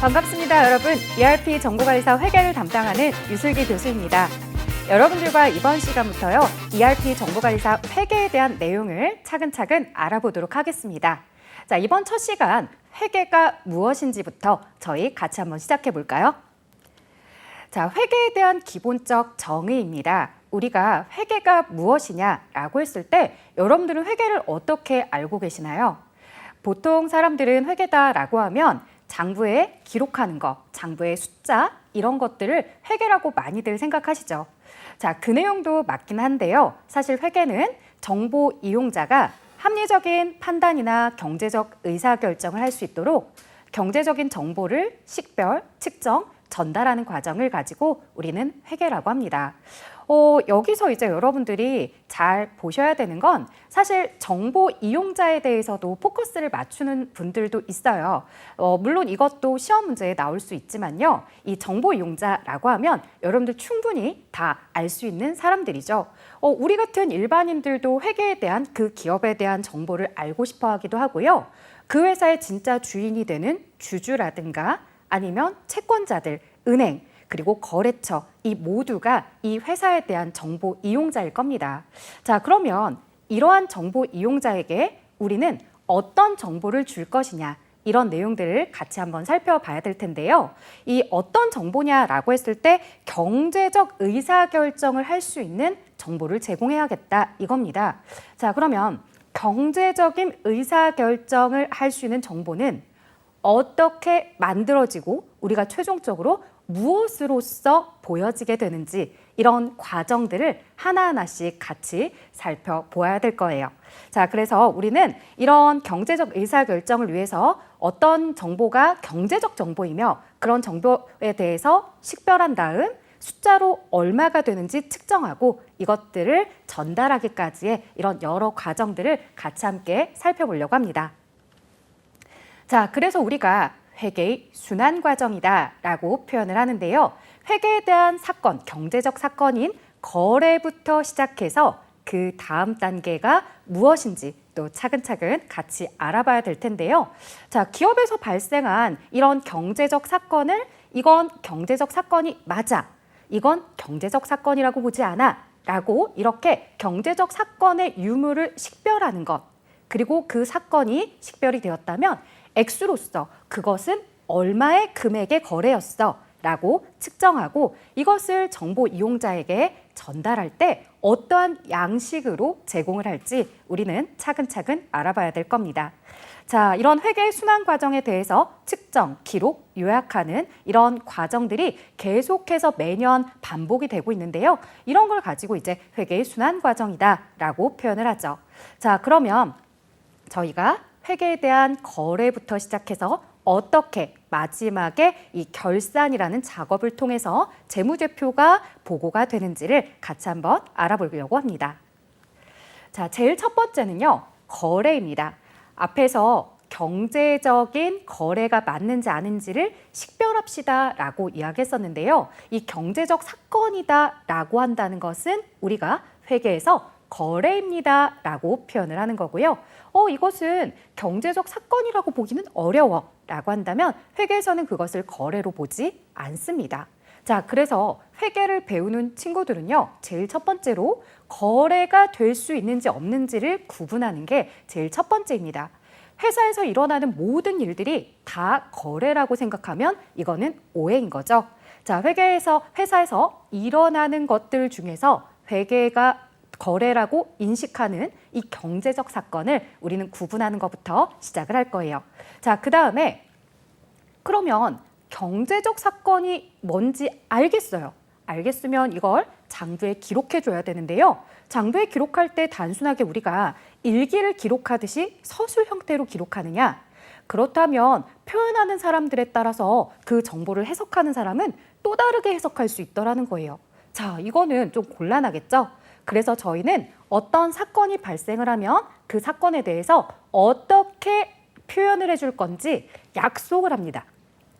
반갑습니다, 여러분. ERP 정보관리사 회계를 담당하는 유슬기 교수입니다. 여러분들과 이번 시간부터요, ERP 정보관리사 회계에 대한 내용을 차근차근 알아보도록 하겠습니다. 자, 이번 첫 시간 회계가 무엇인지부터 저희 같이 한번 시작해 볼까요? 자, 회계에 대한 기본적 정의입니다. 우리가 회계가 무엇이냐라고 했을 때 여러분들은 회계를 어떻게 알고 계시나요? 보통 사람들은 회계다라고 하면 장부에 기록하는 것, 장부의 숫자 이런 것들을 회계라고 많이들 생각하시죠. 자, 그 내용도 맞긴 한데요. 사실 회계는 정보 이용자가 합리적인 판단이나 경제적 의사결정을 할 수 있도록 경제적인 정보를 식별, 측정, 전달하는 과정을 가지고 우리는 회계라고 합니다. 여기서 이제 여러분들이 잘 보셔야 되는 건 사실 정보 이용자에 대해서도 포커스를 맞추는 분들도 있어요. 물론 이것도 시험 문제에 나올 수 있지만요. 이 정보 이용자라고 하면 여러분들 충분히 다 알 수 있는 사람들이죠. 우리 같은 일반인들도 회계에 대한 그 기업에 대한 정보를 알고 싶어 하기도 하고요. 그 회사의 진짜 주인이 되는 주주라든가 아니면 채권자들, 은행, 그리고 거래처, 이 모두가 이 회사에 대한 정보 이용자일 겁니다. 자, 그러면 이러한 정보 이용자에게 우리는 어떤 정보를 줄 것이냐, 이런 내용들을 같이 한번 살펴봐야 될 텐데요. 이 어떤 정보냐라고 했을 때 경제적 의사결정을 할 수 있는 정보를 제공해야겠다, 이겁니다. 자, 그러면 경제적인 의사결정을 할 수 있는 정보는 어떻게 만들어지고 우리가 최종적으로 무엇으로써 보여지게 되는지 이런 과정들을 하나하나씩 같이 살펴보아야 될 거예요. 자, 그래서 우리는 이런 경제적 의사결정을 위해서 어떤 정보가 경제적 정보이며 그런 정보에 대해서 식별한 다음 숫자로 얼마가 되는지 측정하고 이것들을 전달하기까지의 이런 여러 과정들을 같이 함께 살펴보려고 합니다. 자, 그래서 우리가 회계의 순환 과정이다라고 표현을 하는데요. 회계에 대한 사건, 경제적 사건인 거래부터 시작해서 그 다음 단계가 무엇인지 또 차근차근 같이 알아봐야 될 텐데요. 자, 기업에서 발생한 이런 경제적 사건을 이건 경제적 사건이 맞아, 이건 경제적 사건이라고 보지 않아 라고 이렇게 경제적 사건의 유무를 식별하는 것, 그리고 그 사건이 식별이 되었다면 액수로서 그것은 얼마의 금액의 거래였어 라고 측정하고 이것을 정보 이용자에게 전달할 때 어떠한 양식으로 제공을 할지 우리는 차근차근 알아봐야 될 겁니다. 자, 이런 회계의 순환 과정에 대해서 측정, 기록, 요약하는 이런 과정들이 계속해서 매년 반복이 되고 있는데요. 이런 걸 가지고 이제 회계의 순환 과정이다라고 표현을 하죠. 자, 그러면 저희가 회계에 대한 거래부터 시작해서 어떻게 마지막에 이 결산이라는 작업을 통해서 재무제표가 보고가 되는지를 같이 한번 알아보려고 합니다. 자, 제일 첫 번째는요, 거래입니다. 앞에서 경제적인 거래가 맞는지 아닌지를 식별합시다라고 이야기했었는데요. 이 경제적 사건이다라고 한다는 것은 우리가 회계에서 거래입니다라고 표현을 하는 거고요. 이것은 경제적 사건이라고 보기는 어려워라고 한다면 회계에서는 그것을 거래로 보지 않습니다. 자, 그래서 회계를 배우는 친구들은요, 제일 첫 번째로 거래가 될 수 있는지 없는지를 구분하는 게 제일 첫 번째입니다. 회사에서 일어나는 모든 일들이 다 거래라고 생각하면 이거는 오해인 거죠. 자, 회사에서 일어나는 것들 중에서 회계가 거래라고 인식하는 이 경제적 사건을 우리는 구분하는 것부터 시작을 할 거예요. 자, 그 다음에 그러면 경제적 사건이 뭔지 알겠어요. 알겠으면 이걸 장부에 기록해 줘야 되는데요. 장부에 기록할 때 단순하게 우리가 일기를 기록하듯이 서술 형태로 기록하느냐? 그렇다면 표현하는 사람들에 따라서 그 정보를 해석하는 사람은 또 다르게 해석할 수 있더라는 거예요. 자, 이거는 좀 곤란하겠죠? 그래서 저희는 어떤 사건이 발생을 하면 그 사건에 대해서 어떻게 표현을 해줄 건지 약속을 합니다.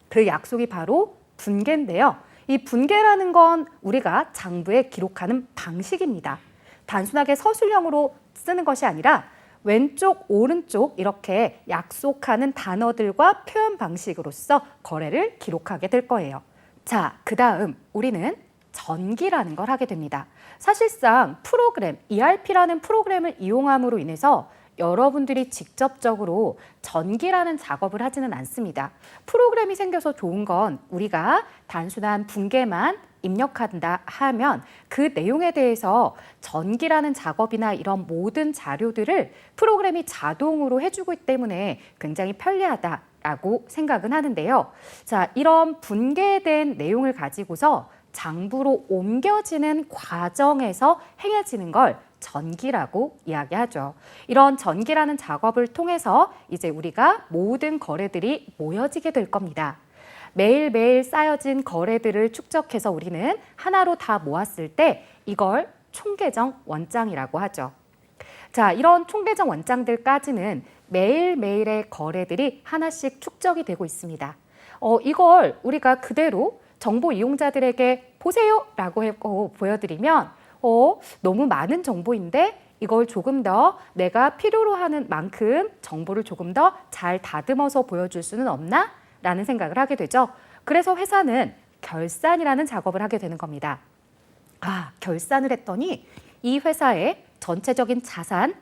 그 약속이 바로 분계인데요. 이 분계라는 건 우리가 장부에 기록하는 방식입니다. 단순하게 서술형으로 쓰는 것이 아니라 왼쪽, 오른쪽 이렇게 약속하는 단어들과 표현 방식으로서 거래를 기록하게 될 거예요. 자, 그 다음 우리는 전기라는 걸 하게 됩니다. 사실상 프로그램, ERP라는 프로그램을 이용함으로 인해서 여러분들이 직접적으로 전기라는 작업을 하지는 않습니다. 프로그램이 생겨서 좋은 건 우리가 단순한 분계만 입력한다 하면 그 내용에 대해서 전기라는 작업이나 이런 모든 자료들을 프로그램이 자동으로 해주고 있기 때문에 굉장히 편리하다라고 생각은 하는데요. 자, 이런 분계된 내용을 가지고서 장부로 옮겨지는 과정에서 행해지는 걸 전기라고 이야기하죠. 이런 전기라는 작업을 통해서 이제 우리가 모든 거래들이 모여지게 될 겁니다. 매일매일 쌓여진 거래들을 축적해서 우리는 하나로 다 모았을 때 이걸 총계정 원장이라고 하죠. 자, 이런 총계정 원장들까지는 매일매일의 거래들이 하나씩 축적이 되고 있습니다. 이걸 우리가 그대로 정보 이용자들에게 보세요 라고 보여드리면 너무 많은 정보인데 이걸 조금 더 내가 필요로 하는 만큼 정보를 조금 더 잘 다듬어서 보여줄 수는 없나? 라는 생각을 하게 되죠. 그래서 회사는 결산이라는 작업을 하게 되는 겁니다. 결산을 했더니 이 회사의 전체적인 자산,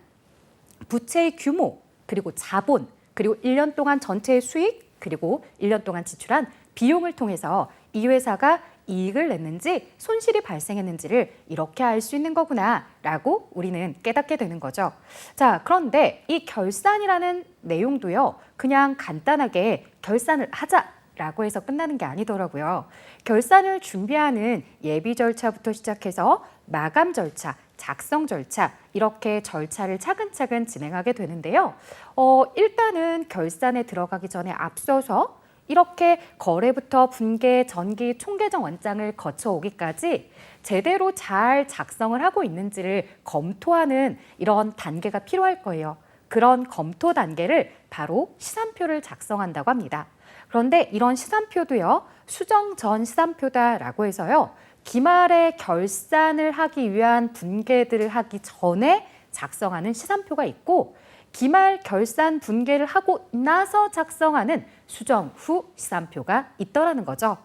부채의 규모, 그리고 자본, 그리고 1년 동안 전체의 수익, 그리고 1년 동안 지출한 비용을 통해서 이 회사가 이익을 냈는지 손실이 발생했는지를 이렇게 알 수 있는 거구나 라고 우리는 깨닫게 되는 거죠. 자, 그런데 이 결산이라는 내용도요, 그냥 간단하게 결산을 하자라고 해서 끝나는 게 아니더라고요. 결산을 준비하는 예비 절차부터 시작해서 마감 절차, 작성 절차 이렇게 절차를 차근차근 진행하게 되는데요. 일단은 결산에 들어가기 전에 앞서서 이렇게 거래부터 분계, 전기, 총계정 원장을 거쳐오기까지 제대로 잘 작성을 하고 있는지를 검토하는 이런 단계가 필요할 거예요. 그런 검토 단계를 바로 시산표를 작성한다고 합니다. 그런데 이런 시산표도요, 수정 전 시산표다라고 해서요, 기말에 결산을 하기 위한 분계들을 하기 전에 작성하는 시산표가 있고, 기말 결산 분계를 하고 나서 작성하는 수정 후 시산표가 있더라는 거죠.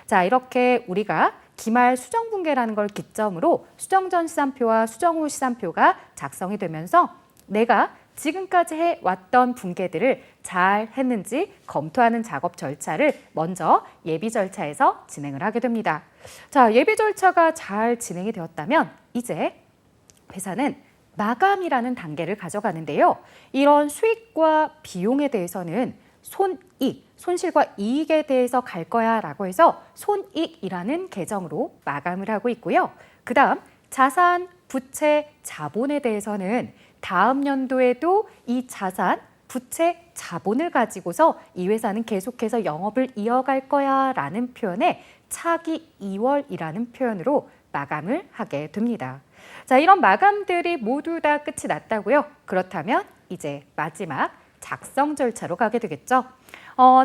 자, 이렇게 우리가 기말 수정 분계라는 걸 기점으로 수정 전 시산표와 수정 후 시산표가 작성이 되면서 내가 지금까지 해왔던 분계들을 잘 했는지 검토하는 작업 절차를 먼저 예비 절차에서 진행을 하게 됩니다. 자, 예비 절차가 잘 진행이 되었다면 이제 회사는 마감이라는 단계를 가져가는데요. 이런 수익과 비용에 대해서는 손익, 손실과 이익에 대해서 갈 거야 라고 해서 손익이라는 계정으로 마감을 하고 있고요. 그 다음 자산, 부채, 자본에 대해서는 다음 연도에도 이 자산, 부채, 자본을 가지고서 이 회사는 계속해서 영업을 이어갈 거야 라는 표현에 차기 2월이라는 표현으로 마감을 하게 됩니다. 자, 이런 마감들이 모두 다 끝이 났다고요? 그렇다면 이제 마지막 작성 절차로 가게 되겠죠.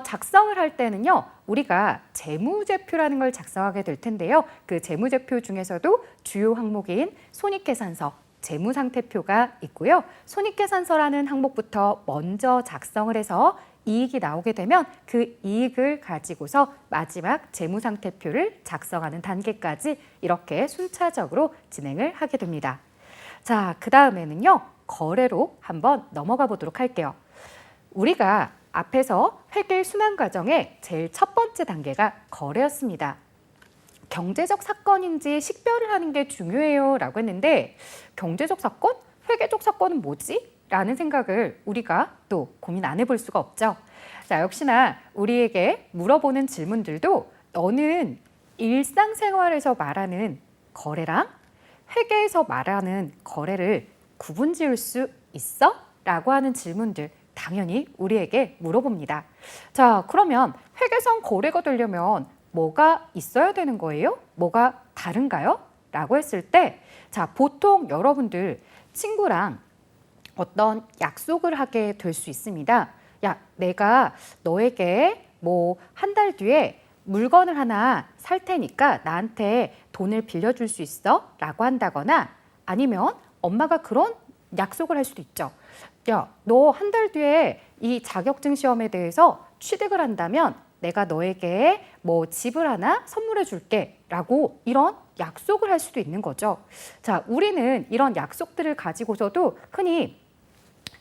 작성을 할 때는요, 우리가 재무제표라는 걸 작성하게 될 텐데요. 그 재무제표 중에서도 주요 항목인 손익계산서, 재무상태표가 있고요. 손익계산서라는 항목부터 먼저 작성을 해서 이익이 나오게 되면 그 이익을 가지고서 마지막 재무상태표를 작성하는 단계까지 이렇게 순차적으로 진행을 하게 됩니다. 자, 그 다음에는요, 거래로 한번 넘어가 보도록 할게요. 우리가 앞에서 회계 순환 과정의 제일 첫 번째 단계가 거래였습니다. 경제적 사건인지 식별을 하는 게 중요해요 라고 했는데 경제적 사건? 회계적 사건은 뭐지? 라는 생각을 우리가 또 고민 안 해볼 수가 없죠. 자, 역시나 우리에게 물어보는 질문들도 너는 일상생활에서 말하는 거래랑 회계에서 말하는 거래를 구분 지을 수 있어? 라고 하는 질문들 당연히 우리에게 물어봅니다. 자, 그러면 회계상 거래가 되려면 뭐가 있어야 되는 거예요? 뭐가 다른가요? 라고 했을 때, 자, 보통 여러분들 친구랑 어떤 약속을 하게 될 수 있습니다. 야, 내가 너에게 뭐 한 달 뒤에 물건을 하나 살 테니까 나한테 돈을 빌려줄 수 있어? 라고 한다거나 아니면 엄마가 그런 약속을 할 수도 있죠. 야, 너 한 달 뒤에 이 자격증 시험에 대해서 취득을 한다면 내가 너에게 뭐 집을 하나 선물해 줄게 라고 이런 약속을 할 수도 있는 거죠. 자, 우리는 이런 약속들을 가지고서도 흔히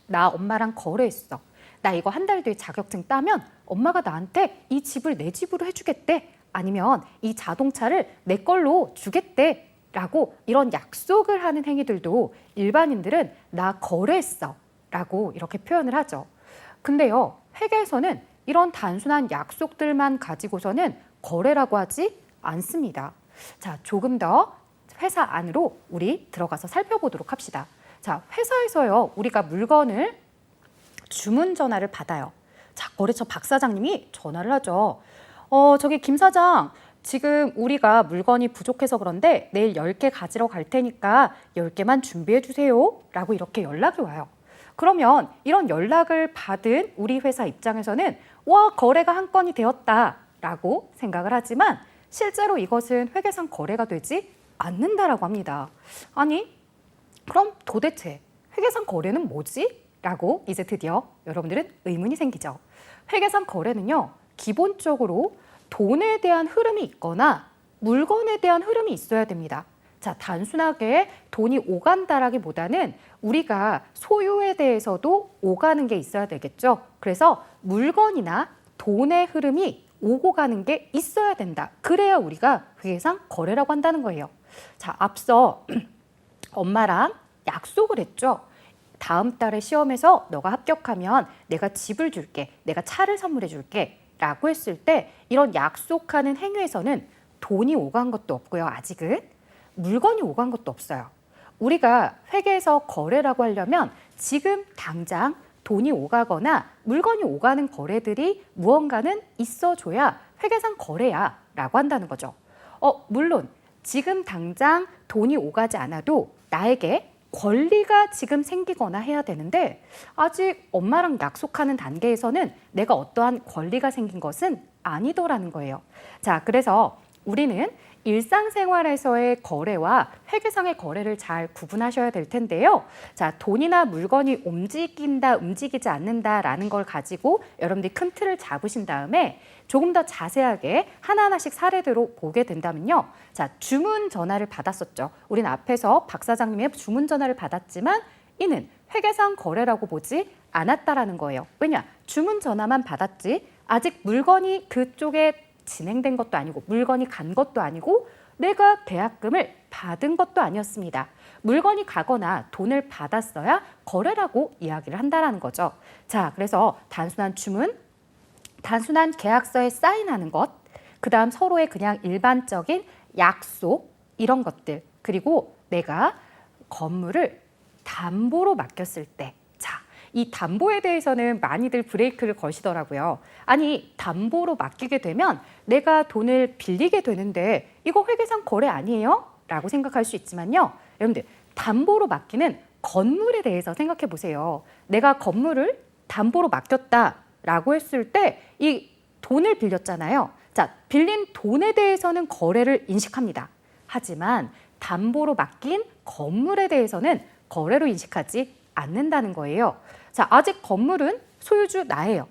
나 엄마랑 거래했어. 나 이거 한 달 뒤에 자격증 따면 엄마가 나한테 이 집을 내 집으로 해주겠대. 아니면 이 자동차를 내 걸로 주겠대. 라고 이런 약속을 하는 행위들도 일반인들은 나 거래했어. 라고 이렇게 표현을 하죠. 근데요, 회계에서는 이런 단순한 약속들만 가지고서는 거래라고 하지 않습니다. 자, 조금 더 회사 안으로 우리 들어가서 살펴보도록 합시다. 자, 회사에서요, 우리가 물건을 주문 전화를 받아요. 자, 거래처 박 사장님이 전화를 하죠. 저기 김 사장, 지금 우리가 물건이 부족해서 그런데 내일 10개 가지러 갈 테니까 10개만 준비해 주세요. 라고 이렇게 연락이 와요. 그러면 이런 연락을 받은 우리 회사 입장에서는 와, 거래가 한 건이 되었다 라고 생각을 하지만 실제로 이것은 회계상 거래가 되지 않는다라고 합니다. 아니, 그럼 도대체 회계상 거래는 뭐지? 라고 이제 드디어 여러분들은 의문이 생기죠. 회계상 거래는요, 기본적으로 돈에 대한 흐름이 있거나 물건에 대한 흐름이 있어야 됩니다. 자, 단순하게 돈이 오간다라기보다는 우리가 소유에 대해서도 오가는 게 있어야 되겠죠. 그래서 물건이나 돈의 흐름이 오고 가는 게 있어야 된다. 그래야 우리가 회계상 거래라고 한다는 거예요. 자, 앞서 엄마랑 약속을 했죠. 다음 달에 시험에서 너가 합격하면 내가 집을 줄게, 내가 차를 선물해 줄게 라고 했을 때 이런 약속하는 행위에서는 돈이 오간 것도 없고요. 아직은 물건이 오간 것도 없어요. 우리가 회계에서 거래라고 하려면 지금 당장 돈이 오가거나 물건이 오가는 거래들이 무언가는 있어줘야 회계상 거래야 라고 한다는 거죠. 물론 지금 당장 돈이 오가지 않아도 나에게 권리가 지금 생기거나 해야 되는데 아직 엄마랑 약속하는 단계에서는 내가 어떠한 권리가 생긴 것은 아니더라는 거예요. 자, 그래서 우리는 일상생활에서의 거래와 회계상의 거래를 잘 구분하셔야 될 텐데요. 자, 돈이나 물건이 움직인다, 움직이지 않는다라는 걸 가지고 여러분들이 큰 틀을 잡으신 다음에 조금 더 자세하게 하나하나씩 사례대로 보게 된다면요. 자, 주문 전화를 받았었죠. 우리는 앞에서 박 사장님의 주문 전화를 받았지만 이는 회계상 거래라고 보지 않았다라는 거예요. 왜냐? 주문 전화만 받았지 아직 물건이 그쪽에 진행된 것도 아니고 물건이 간 것도 아니고 내가 계약금을 받은 것도 아니었습니다. 물건이 가거나 돈을 받았어야 거래라고 이야기를 한다는 거죠. 자, 그래서 단순한 주문, 단순한 계약서에 사인하는 것, 그다음 서로의 그냥 일반적인 약속 이런 것들, 그리고 내가 건물을 담보로 맡겼을 때 이 담보에 대해서는 많이들 브레이크를 거시더라고요. 아니, 담보로 맡기게 되면 내가 돈을 빌리게 되는데 이거 회계상 거래 아니에요? 라고 생각할 수 있지만요. 여러분들, 담보로 맡기는 건물에 대해서 생각해 보세요. 내가 건물을 담보로 맡겼다라고 했을 때 이 돈을 빌렸잖아요. 자, 빌린 돈에 대해서는 거래를 인식합니다. 하지만 담보로 맡긴 건물에 대해서는 거래로 인식하지 않는다는 거예요. 자, 아직 건물은 소유주 나예요.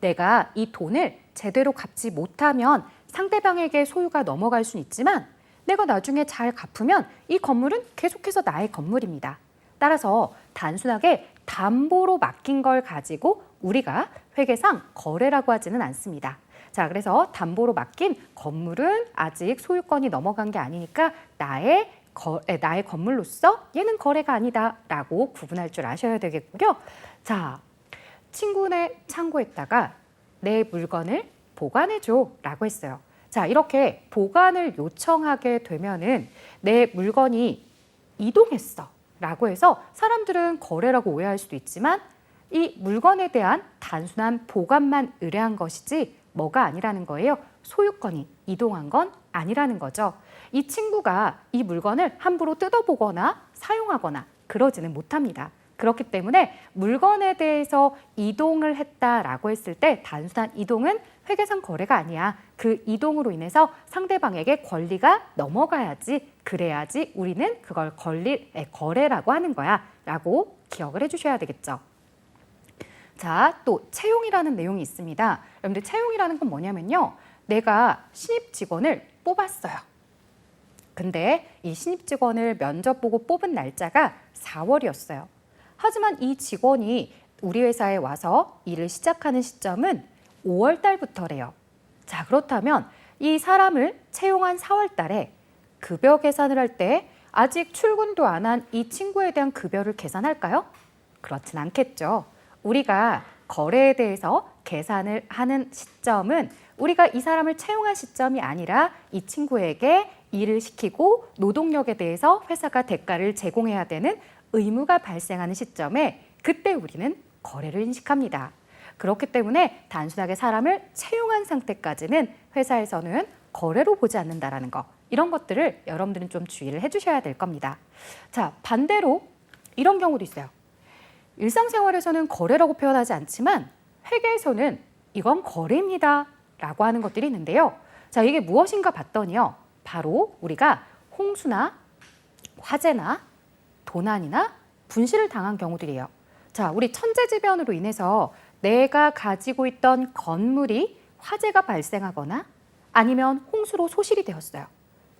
내가 이 돈을 제대로 갚지 못하면 상대방에게 소유가 넘어갈 수는 있지만 내가 나중에 잘 갚으면 이 건물은 계속해서 나의 건물입니다. 따라서 단순하게 담보로 맡긴 걸 가지고 우리가 회계상 거래라고 하지는 않습니다. 자, 그래서 담보로 맡긴 건물은 아직 소유권이 넘어간 게 아니니까 나의 건물로서 얘는 거래가 아니다라고 구분할 줄 아셔야 되겠고요. 자, 친구네 창고에다가 내 물건을 보관해줘라고 했어요. 자, 이렇게 보관을 요청하게 되면은 내 물건이 이동했어라고 해서 사람들은 거래라고 오해할 수도 있지만 이 물건에 대한 단순한 보관만 의뢰한 것이지 뭐가 아니라는 거예요. 소유권이 이동한 건 아니라는 거죠. 이 친구가 이 물건을 함부로 뜯어보거나 사용하거나 그러지는 못합니다. 그렇기 때문에 물건에 대해서 이동을 했다라고 했을 때 단순한 이동은 회계상 거래가 아니야. 그 이동으로 인해서 상대방에게 권리가 넘어가야지, 그래야지 우리는 그걸 거래라고 하는 거야 라고 기억을 해주셔야 되겠죠. 자, 또 채용이라는 내용이 있습니다. 여러분들 채용이라는 건 뭐냐면요. 내가 신입 직원을 뽑았어요. 근데 이 신입 직원을 면접 보고 뽑은 날짜가 4월이었어요. 하지만 이 직원이 우리 회사에 와서 일을 시작하는 시점은 5월 달부터래요. 자, 그렇다면 이 사람을 채용한 4월 달에 급여 계산을 할 때 아직 출근도 안 한 이 친구에 대한 급여를 계산할까요? 그렇진 않겠죠. 우리가 거래에 대해서 계산을 하는 시점은 우리가 이 사람을 채용한 시점이 아니라 이 친구에게 일을 시키고 노동력에 대해서 회사가 대가를 제공해야 되는 의무가 발생하는 시점에 그때 우리는 거래를 인식합니다. 그렇기 때문에 단순하게 사람을 채용한 상태까지는 회사에서는 거래로 보지 않는다라는 거, 이런 것들을 여러분들은 좀 주의를 해주셔야 될 겁니다. 자, 반대로 이런 경우도 있어요. 일상생활에서는 거래라고 표현하지 않지만 회계에서는 이건 거래입니다 라고 하는 것들이 있는데요. 자, 이게 무엇인가 봤더니요. 바로 우리가 홍수나 화재나 도난이나 분실을 당한 경우들이에요. 자, 우리 천재지변으로 인해서 내가 가지고 있던 건물이 화재가 발생하거나 아니면 홍수로 소실이 되었어요.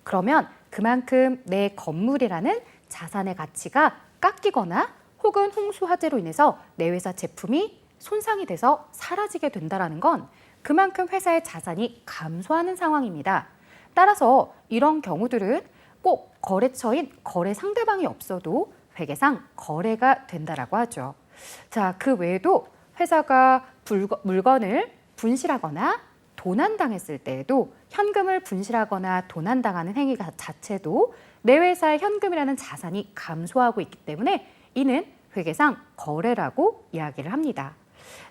그러면 그만큼 내 건물이라는 자산의 가치가 깎이거나 혹은 홍수 화재로 인해서 내 회사 제품이 손상이 돼서 사라지게 된다는 건 그만큼 회사의 자산이 감소하는 상황입니다. 따라서 이런 경우들은 꼭 거래처인 거래 상대방이 없어도 회계상 거래가 된다라고 하죠. 자, 그 외에도 회사가 물건을 분실하거나 도난당했을 때에도 현금을 분실하거나 도난당하는 행위 자체도 내 회사의 현금이라는 자산이 감소하고 있기 때문에 이는 회계상 거래라고 이야기를 합니다.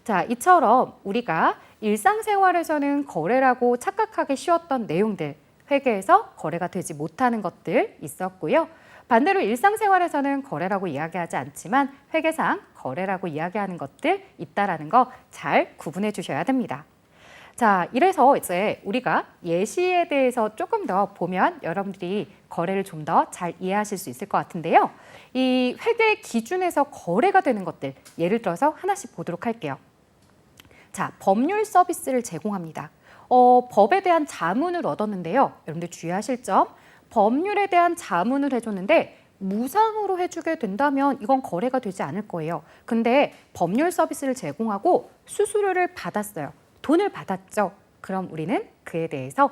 자, 이처럼 우리가 일상생활에서는 거래라고 착각하기 쉬웠던 내용들, 회계에서 거래가 되지 못하는 것들 있었고요. 반대로 일상생활에서는 거래라고 이야기하지 않지만 회계상 거래라고 이야기하는 것들 있다라는 거 잘 구분해 주셔야 됩니다. 자, 이래서 이제 우리가 예시에 대해서 조금 더 보면 여러분들이 거래를 좀 더 잘 이해하실 수 있을 것 같은데요. 이 회계 기준에서 거래가 되는 것들, 예를 들어서 하나씩 보도록 할게요. 자, 법률 서비스를 제공합니다. 법에 대한 자문을 얻었는데요. 여러분들 주의하실 점, 법률에 대한 자문을 해줬는데 무상으로 해주게 된다면 이건 거래가 되지 않을 거예요. 근데 법률 서비스를 제공하고 수수료를 받았어요. 돈을 받았죠. 그럼 우리는 그에 대해서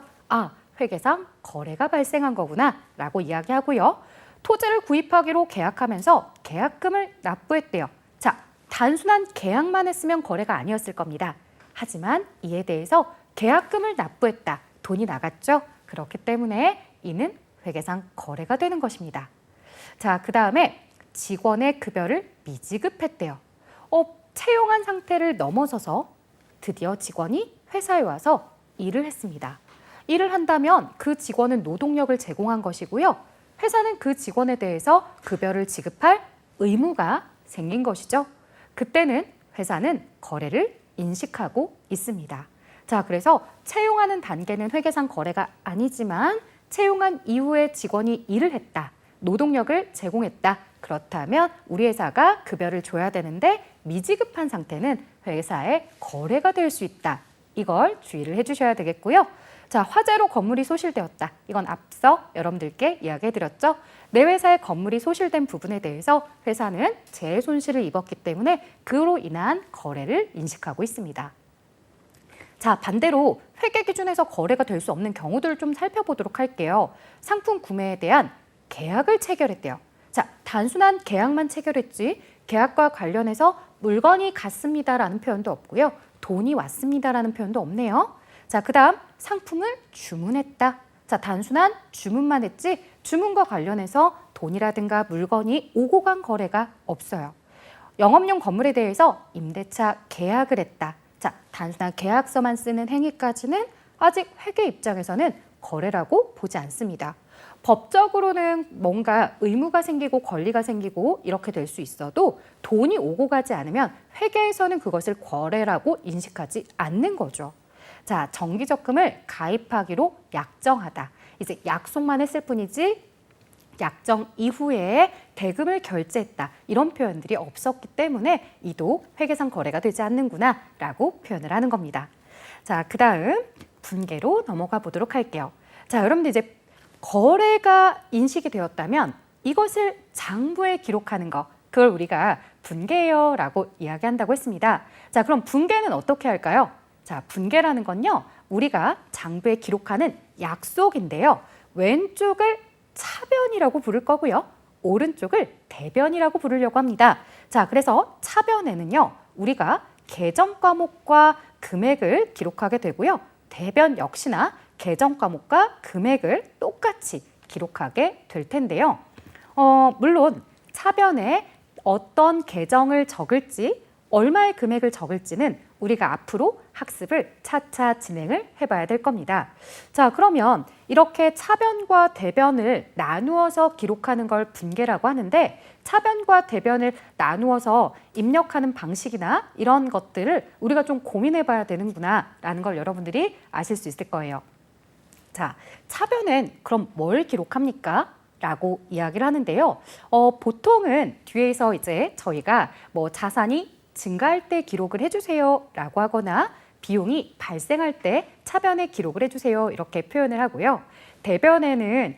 회계상 거래가 발생한 거구나 라고 이야기하고요. 토지를 구입하기로 계약하면서 계약금을 납부했대요. 자, 단순한 계약만 했으면 거래가 아니었을 겁니다. 하지만 이에 대해서 계약금을 납부했다. 돈이 나갔죠. 그렇기 때문에 이는 회계상 거래가 되는 것입니다. 자, 그 다음에 직원의 급여를 미지급했대요. 채용한 상태를 넘어서서 드디어 직원이 회사에 와서 일을 했습니다. 일을 한다면 그 직원은 노동력을 제공한 것이고요. 회사는 그 직원에 대해서 급여를 지급할 의무가 생긴 것이죠. 그때는 회사는 거래를 인식하고 있습니다. 자, 그래서 채용하는 단계는 회계상 거래가 아니지만 채용한 이후에 직원이 일을 했다. 노동력을 제공했다. 그렇다면 우리 회사가 급여를 줘야 되는데 미지급한 상태는 회사의 거래가 될 수 있다. 이걸 주의를 해주셔야 되겠고요. 자, 화재로 건물이 소실되었다. 이건 앞서 여러분들께 이야기해드렸죠. 내 회사의 건물이 소실된 부분에 대해서 회사는 재해 손실을 입었기 때문에 그로 인한 거래를 인식하고 있습니다. 자, 반대로 회계 기준에서 거래가 될 수 없는 경우들을 좀 살펴보도록 할게요. 상품 구매에 대한 계약을 체결했대요. 자, 단순한 계약만 체결했지 계약과 관련해서 물건이 갔습니다라는 표현도 없고요. 돈이 왔습니다라는 표현도 없네요. 자, 그 다음 상품을 주문했다. 자, 단순한 주문만 했지 주문과 관련해서 돈이라든가 물건이 오고 간 거래가 없어요. 영업용 건물에 대해서 임대차 계약을 했다. 자, 단순한 계약서만 쓰는 행위까지는 아직 회계 입장에서는 거래라고 보지 않습니다. 법적으로는 뭔가 의무가 생기고 권리가 생기고 이렇게 될 수 있어도 돈이 오고 가지 않으면 회계에서는 그것을 거래라고 인식하지 않는 거죠. 자, 정기적금을 가입하기로 약정하다. 이제 약속만 했을 뿐이지 약정 이후에 대금을 결제했다. 이런 표현들이 없었기 때문에 이도 회계상 거래가 되지 않는구나 라고 표현을 하는 겁니다. 자, 그 다음 분계로 넘어가 보도록 할게요. 자, 여러분들 이제 거래가 인식이 되었다면 이것을 장부에 기록하는 거, 그걸 우리가 분계예요 라고 이야기한다고 했습니다. 자, 그럼 분계는 어떻게 할까요? 자, 분계라는 건요, 우리가 장부에 기록하는 약속인데요. 왼쪽을 차변이라고 부를 거고요. 오른쪽을 대변이라고 부르려고 합니다. 자, 그래서 차변에는요, 우리가 계정 과목과 금액을 기록하게 되고요. 대변 역시나 계정 과목과 금액을 똑같이 기록하게 될 텐데요. 물론 차변에 어떤 계정을 적을지, 얼마의 금액을 적을지는 우리가 앞으로 학습을 차차 진행을 해봐야 될 겁니다. 자, 그러면 이렇게 차변과 대변을 나누어서 기록하는 걸 분계라고 하는데, 차변과 대변을 나누어서 입력하는 방식이나 이런 것들을 우리가 좀 고민해봐야 되는구나 라는 걸 여러분들이 아실 수 있을 거예요. 자, 차변은 그럼 뭘 기록합니까? 라고 이야기를 하는데요. 보통은 뒤에서 이제 저희가 뭐 자산이 증가할 때 기록을 해주세요 라고 하거나 비용이 발생할 때 차변에 기록을 해주세요 이렇게 표현을 하고요. 대변에는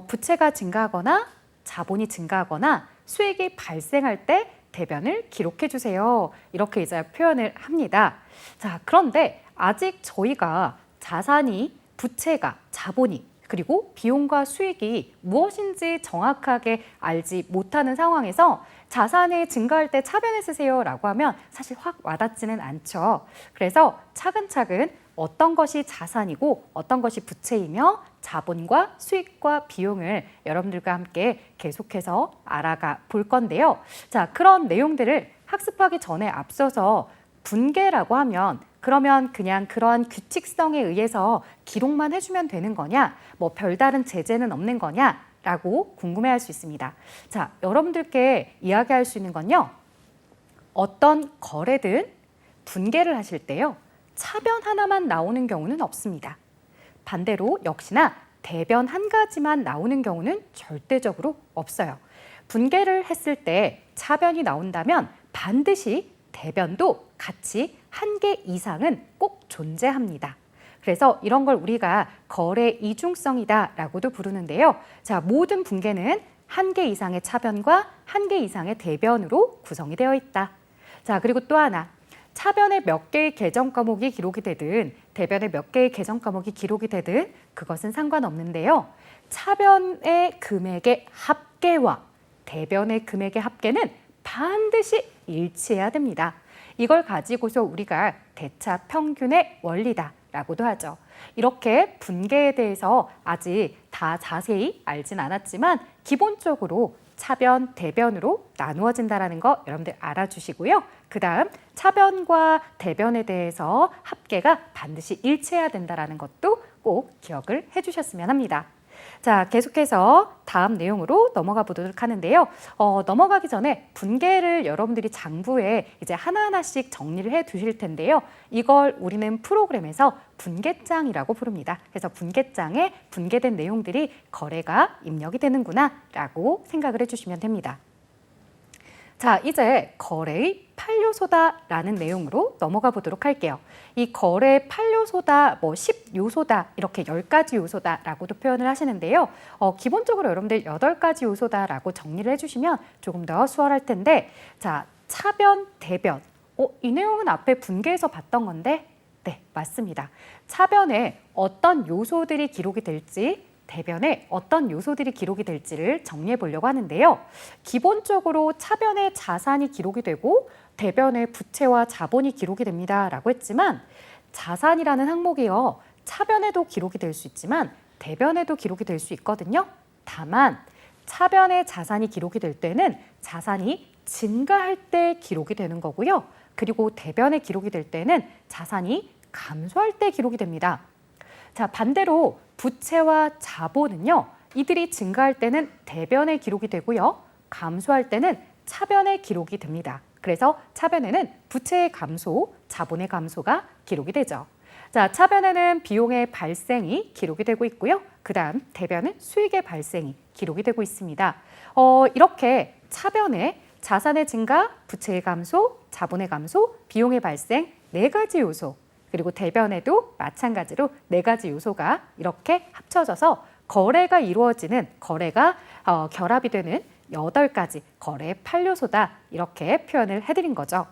부채가 증가하거나 자본이 증가하거나 수익이 발생할 때 대변을 기록해 주세요 이렇게 이제 표현을 합니다. 자, 그런데 아직 저희가 자산이, 부채가, 자본이 그리고 비용과 수익이 무엇인지 정확하게 알지 못하는 상황에서 자산이 증가할 때 차변에 쓰세요 라고 하면 사실 확 와닿지는 않죠. 그래서 차근차근 어떤 것이 자산이고 어떤 것이 부채이며 자본과 수익과 비용을 여러분들과 함께 계속해서 알아가 볼 건데요. 자, 그런 내용들을 학습하기 전에 앞서서 분계라고 하면 그러면 그냥 그러한 규칙성에 의해서 기록만 해주면 되는 거냐? 뭐 별다른 제재는 없는 거냐? 라고 궁금해할 수 있습니다. 자, 여러분들께 이야기할 수 있는 건요. 어떤 거래든 분계를 하실 때요. 차변 하나만 나오는 경우는 없습니다. 반대로 역시나 대변 한 가지만 나오는 경우는 절대적으로 없어요. 분계를 했을 때 차변이 나온다면 반드시 대변도 같이 한 개 이상은 꼭 존재합니다. 그래서 이런 걸 우리가 거래 이중성이다라고도 부르는데요. 자, 모든 분계는 한 개 이상의 차변과 한 개 이상의 대변으로 구성이 되어 있다. 자, 그리고 또 하나. 차변에 몇 개의 계정 과목이 기록이 되든 대변에 몇 개의 계정 과목이 기록이 되든 그것은 상관없는데요. 차변의 금액의 합계와 대변의 금액의 합계는 반드시 일치해야 됩니다. 이걸 가지고서 우리가 대차 평균의 원리다라고도 하죠. 이렇게 분계에 대해서 아직 다 자세히 알진 않았지만 기본적으로 차변, 대변으로 나누어진다는 거 여러분들 알아주시고요. 그 다음 차변과 대변에 대해서 합계가 반드시 일치해야 된다는 것도 꼭 기억을 해주셨으면 합니다. 자, 계속해서 다음 내용으로 넘어가 보도록 하는데요. 넘어가기 전에 분계를 여러분들이 장부에 이제 하나하나씩 정리를 해 두실 텐데요. 이걸 우리는 프로그램에서 분계장이라고 부릅니다. 그래서 분계장에 분계된 내용들이 거래가 입력이 되는구나 라고 생각을 해주시면 됩니다. 자, 이제 거래의 8요소다라는 내용으로 넘어가 보도록 할게요. 이 거래 8요소다, 뭐 10요소다, 이렇게 10가지 요소다라고도 표현을 하시는데요. 기본적으로 여러분들 8가지 요소다라고 정리를 해주시면 조금 더 수월할 텐데, 자, 차변, 대변. 이 내용은 앞에 분계에서 봤던 건데, 네, 맞습니다. 차변에 어떤 요소들이 기록이 될지, 대변에 어떤 요소들이 기록이 될지를 정리해 보려고 하는데요. 기본적으로 차변에 자산이 기록이 되고 대변에 부채와 자본이 기록이 됩니다 라고 했지만 자산이라는 항목이요. 차변에도 기록이 될 수 있지만 대변에도 기록이 될 수 있거든요. 다만 차변에 자산이 기록이 될 때는 자산이 증가할 때 기록이 되는 거고요. 그리고 대변에 기록이 될 때는 자산이 감소할 때 기록이 됩니다. 자, 반대로 부채와 자본은요. 이들이 증가할 때는 대변에 기록이 되고요. 감소할 때는 차변에 기록이 됩니다. 그래서 차변에는 부채의 감소, 자본의 감소가 기록이 되죠. 자, 차변에는 비용의 발생이 기록이 되고 있고요. 그 다음 대변은 수익의 발생이 기록이 되고 있습니다. 이렇게 차변에 자산의 증가, 부채의 감소, 자본의 감소, 비용의 발생 네 가지 요소, 그리고 대변에도 마찬가지로 네 가지 요소가 이렇게 합쳐져서 거래가 이루어지는, 거래가 결합이 되는 8가지 거래 8요소다, 이렇게 표현을 해드린 거죠.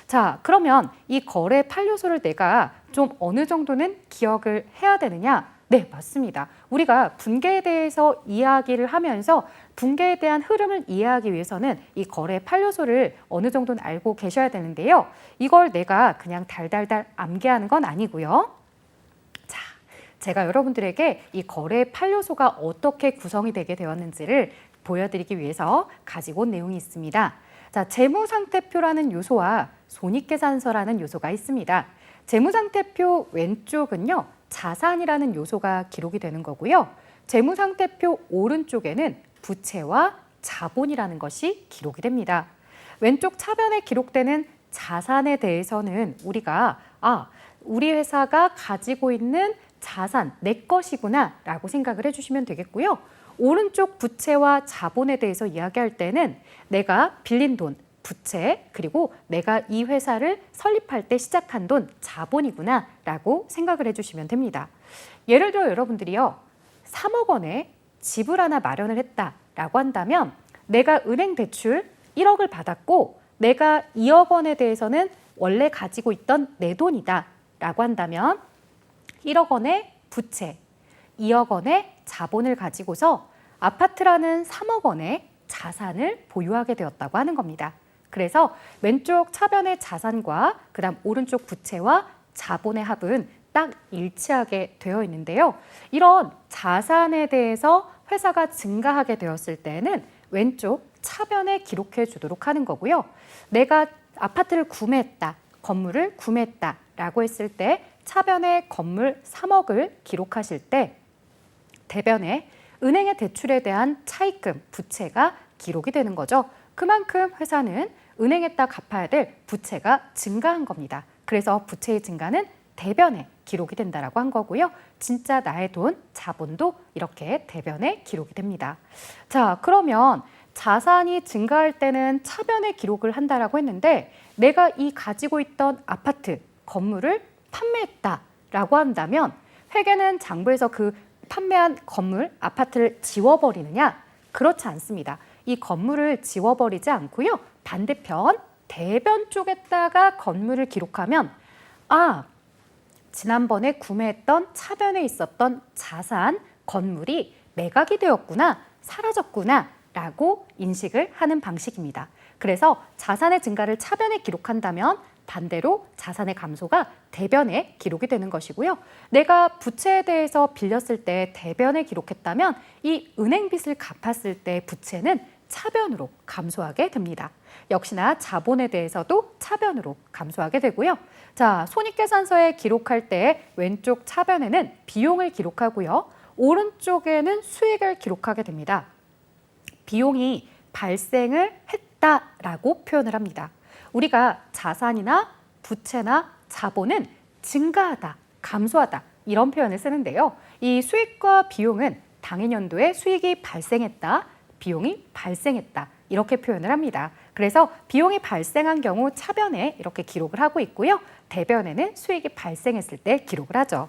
자, 그러면 이 거래 8요소를 내가 좀 어느 정도는 기억을 해야 되느냐? 네, 맞습니다. 우리가 분계에 대해서 이야기를 하면서 분계에 대한 흐름을 이해하기 위해서는 이 거래 8요소를 어느 정도는 알고 계셔야 되는데요. 이걸 내가 그냥 달달달 암기하는 건 아니고요. 자, 제가 여러분들에게 이 거래 8요소가 어떻게 구성이 되게 되었는지를 보여드리기 위해서 가지고 온 내용이 있습니다. 자, 재무상태표라는 요소와 손익계산서라는 요소가 있습니다. 재무상태표 왼쪽은요, 자산이라는 요소가 기록이 되는 거고요. 재무상태표 오른쪽에는 부채와 자본이라는 것이 기록이 됩니다. 왼쪽 차변에 기록되는 자산에 대해서는 우리가 우리 회사가 가지고 있는 자산, 내 것이구나 라고 생각을 해주시면 되겠고요. 오른쪽 부채와 자본에 대해서 이야기할 때는 내가 빌린 돈, 부채, 그리고 내가 이 회사를 설립할 때 시작한 돈, 자본이구나 라고 생각을 해주시면 됩니다. 예를 들어 여러분들이요, 3억 원에 집을 하나 마련을 했다라고 한다면 내가 은행 대출 1억을 받았고 내가 2억 원에 대해서는 원래 가지고 있던 내 돈이다 라고 한다면 1억 원의 부채, 2억 원의 자본을 가지고서 아파트라는 3억 원의 자산을 보유하게 되었다고 하는 겁니다. 그래서 왼쪽 차변의 자산과 그다음 오른쪽 부채와 자본의 합은 딱 일치하게 되어 있는데요. 이런 자산에 대해서 회사가 증가하게 되었을 때는 왼쪽 차변에 기록해 주도록 하는 거고요. 내가 아파트를 구매했다, 건물을 구매했다라고 했을 때 차변에 건물 3억을 기록하실 때 대변에 은행의 대출에 대한 차입금, 부채가 기록이 되는 거죠. 그만큼 회사는 은행에다 갚아야 될 부채가 증가한 겁니다. 그래서 부채의 증가는 대변에 기록이 된다라고 한 거고요. 진짜 나의 돈, 자본도 이렇게 대변에 기록이 됩니다. 자, 그러면 자산이 증가할 때는 차변에 기록을 한다라고 했는데 내가 이 가지고 있던 아파트, 건물을 판매했다라고 한다면 회계는 장부에서 그 판매한 건물, 아파트를 지워버리느냐? 그렇지 않습니다. 이 건물을 지워버리지 않고요. 반대편 대변 쪽에다가 건물을 기록하면 지난번에 구매했던 차변에 있었던 자산, 건물이 매각이 되었구나, 사라졌구나 라고 인식을 하는 방식입니다. 그래서 자산의 증가를 차변에 기록한다면 반대로 자산의 감소가 대변에 기록이 되는 것이고요. 내가 부채에 대해서 빌렸을 때 대변에 기록했다면 이 은행 빚을 갚았을 때 부채는 차변으로 감소하게 됩니다. 역시나 자본에 대해서도 차변으로 감소하게 되고요. 자, 손익계산서에 기록할 때 왼쪽 차변에는 비용을 기록하고요. 오른쪽에는 수익을 기록하게 됩니다. 비용이 발생을 했다라고 표현을 합니다. 우리가 자산이나 부채나 자본은 증가하다, 감소하다 이런 표현을 쓰는데요. 이 수익과 비용은 당해년도에 수익이 발생했다, 비용이 발생했다 이렇게 표현을 합니다. 그래서 비용이 발생한 경우 차변에 이렇게 기록을 하고 있고요. 대변에는 수익이 발생했을 때 기록을 하죠.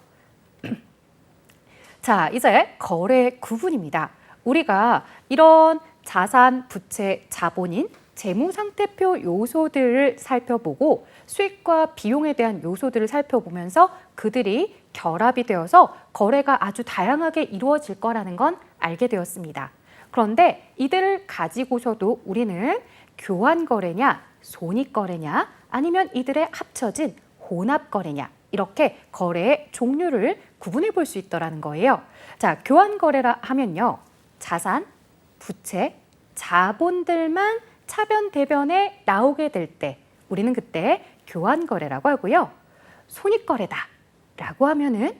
자, 이제 거래 구분입니다. 우리가 이런 자산, 부채, 자본인 재무상태표 요소들을 살펴보고 수익과 비용에 대한 요소들을 살펴보면서 그들이 결합이 되어서 거래가 아주 다양하게 이루어질 거라는 건 알게 되었습니다. 그런데 이들을 가지고서도 우리는 교환거래냐, 손익거래냐, 아니면 이들의 합쳐진 혼합거래냐 이렇게 거래의 종류를 구분해 볼 수 있더라는 거예요. 자, 교환거래라 하면요. 자산, 부채, 자본들만 차변, 대변에 나오게 될 때 우리는 그때 교환거래라고 하고요. 손익거래다라고 하면은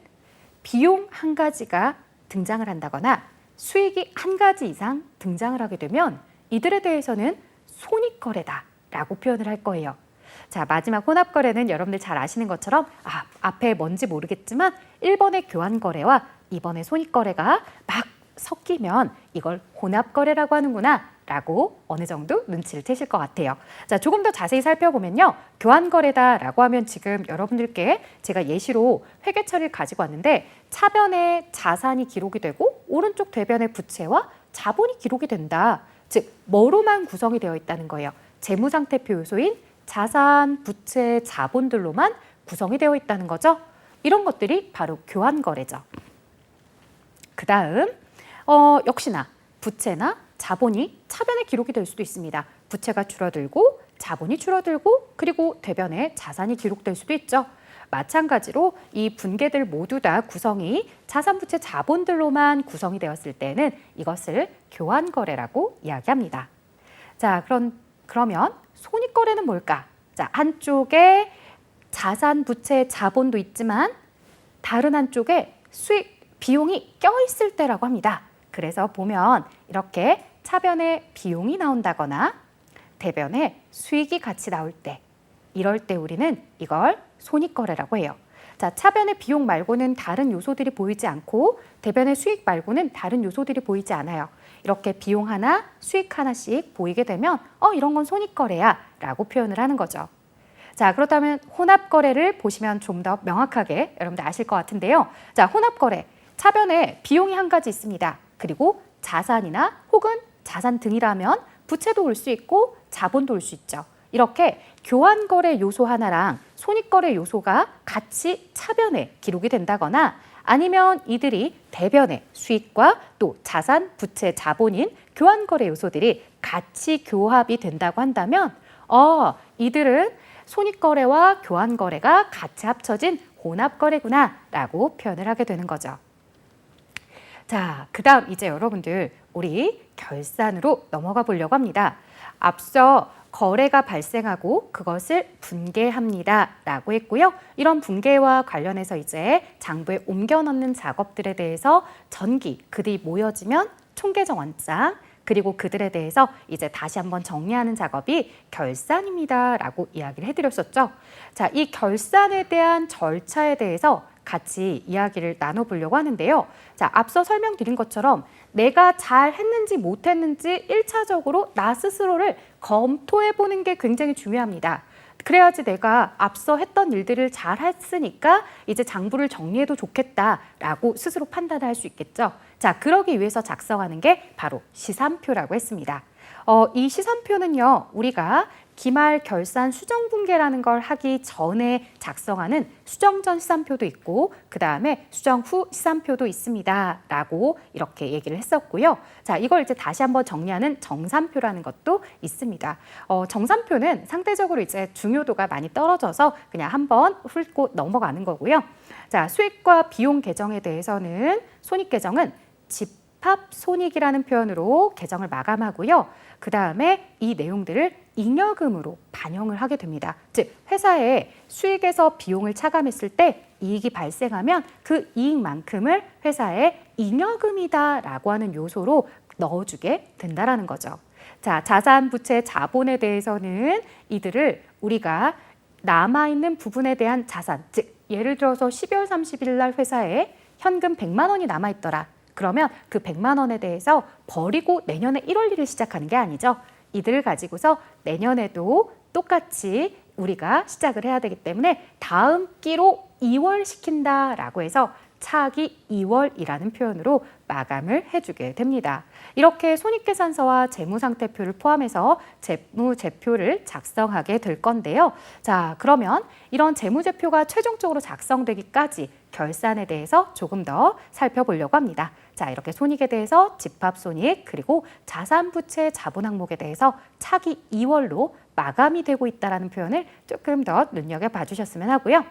비용 한 가지가 등장을 한다거나 수익이 한 가지 이상 등장을 하게 되면 이들에 대해서는 손익거래다라고 표현을 할 거예요. 자, 마지막 혼합거래는 여러분들 잘 아시는 것처럼 앞에 뭔지 모르겠지만 1번의 교환거래와 2번의 손익거래가 막 섞이면 이걸 혼합거래라고 하는구나 라고 어느 정도 눈치를 채실 것 같아요. 자, 조금 더 자세히 살펴보면요. 교환거래다라고 하면 지금 여러분들께 제가 예시로 회계처리를 가지고 왔는데 차변에 자산이 기록이 되고 오른쪽 대변에 부채와 자본이 기록이 된다. 즉, 뭐로만 구성이 되어 있다는 거예요. 재무상태표 요소인 자산, 부채, 자본들로만 구성이 되어 있다는 거죠. 이런 것들이 바로 교환거래죠. 그 다음 역시나 부채나 자본이 차변에 기록이 될 수도 있습니다. 부채가 줄어들고 자본이 줄어들고 그리고 대변에 자산이 기록될 수도 있죠. 마찬가지로 이 분계들 모두 다 구성이 자산, 부채, 자본들로만 구성이 되었을 때는 이것을 교환거래라고 이야기합니다. 자, 그러면 손익거래는 뭘까? 자, 한쪽에 자산, 부채, 자본도 있지만 다른 한쪽에 수익, 비용이 껴있을 때라고 합니다. 그래서 보면 이렇게 차변에 비용이 나온다거나 대변에 수익이 같이 나올 때 이럴 때 우리는 이걸 손익거래라고 해요. 자, 차변의 비용 말고는 다른 요소들이 보이지 않고 대변의 수익 말고는 다른 요소들이 보이지 않아요. 이렇게 비용 하나, 수익 하나씩 보이게 되면 이런 건 손익거래야 라고 표현을 하는 거죠. 자, 그렇다면 혼합거래를 보시면 좀 더 명확하게 여러분들 아실 것 같은데요. 자, 혼합거래. 차변에 비용이 한 가지 있습니다. 그리고 자산이나 혹은 자산 등이라면 부채도 올 수 있고 자본도 올 수 있죠. 이렇게 교환거래 요소 하나랑 손익거래 요소가 같이 차변에 기록이 된다거나 아니면 이들이 대변에 수익과 또 자산, 부채, 자본인 교환거래 요소들이 같이 교합이 된다고 한다면 이들은 손익거래와 교환거래가 같이 합쳐진 혼합거래구나 라고 표현을 하게 되는 거죠. 자, 그 다음 이제 여러분들 우리 결산으로 넘어가 보려고 합니다. 앞서 거래가 발생하고 그것을 분계합니다 라고 했고요. 이런 분계와 관련해서 이제 장부에 옮겨 넣는 작업들에 대해서 전기, 그들이 모여지면 총계정 원장, 그리고 그들에 대해서 이제 다시 한번 정리하는 작업이 결산입니다 라고 이야기를 해드렸었죠. 자, 이 결산에 대한 절차에 대해서 같이 이야기를 나눠보려고 하는데요. 자, 앞서 설명드린 것처럼 내가 잘 했는지 못했는지 1차적으로 나 스스로를 검토해보는 게 굉장히 중요합니다. 그래야지 내가 앞서 했던 일들을 잘 했으니까 이제 장부를 정리해도 좋겠다라고 스스로 판단을 할 수 있겠죠. 자, 그러기 위해서 작성하는 게 바로 시산표라고 했습니다. 이 시산표는요, 우리가 기말 결산 수정 분계라는 걸 하기 전에 작성하는 수정 전 시산표도 있고 그 다음에 수정 후 시산표도 있습니다 라고 이렇게 얘기를 했었고요. 자, 이걸 이제 다시 한번 정리하는 정산표라는 것도 있습니다. 정산표는 상대적으로 이제 중요도가 많이 떨어져서 그냥 한번 훑고 넘어가는 거고요. 자, 수익과 비용 계정에 대해서는 손익 계정은 집합 손익이라는 표현으로 계정을 마감하고요. 그 다음에 이 내용들을 잉여금으로 반영을 하게 됩니다. 즉, 회사의 수익에서 비용을 차감했을 때 이익이 발생하면 그 이익만큼을 회사의 잉여금이다라고 하는 요소로 넣어주게 된다라는 거죠. 자, 자산, 부채, 자본에 대해서는 이들을 우리가 남아있는 부분에 대한 자산, 즉 예를 들어서 12월 30일 날 회사에 현금 100만 원이 남아있더라. 그러면 그 100만 원에 대해서 버리고 내년에 1월 1일 시작하는 게 아니죠. 이들을 가지고서 내년에도 똑같이 우리가 시작을 해야 되기 때문에 다음 끼로 2월 시킨다라고 해서 차기 2월이라는 표현으로 마감을 해주게 됩니다. 이렇게 손익계산서와 재무상태표를 포함해서 재무제표를 작성하게 될 건데요. 자, 그러면 이런 재무제표가 최종적으로 작성되기까지 결산에 대해서 조금 더 살펴보려고 합니다. 자, 이렇게 손익에 대해서 집합손익 그리고 자산, 부채, 자본 항목에 대해서 차기 2월로 마감이 되고 있다는 표현을 조금 더 눈여겨봐 주셨으면 하고요.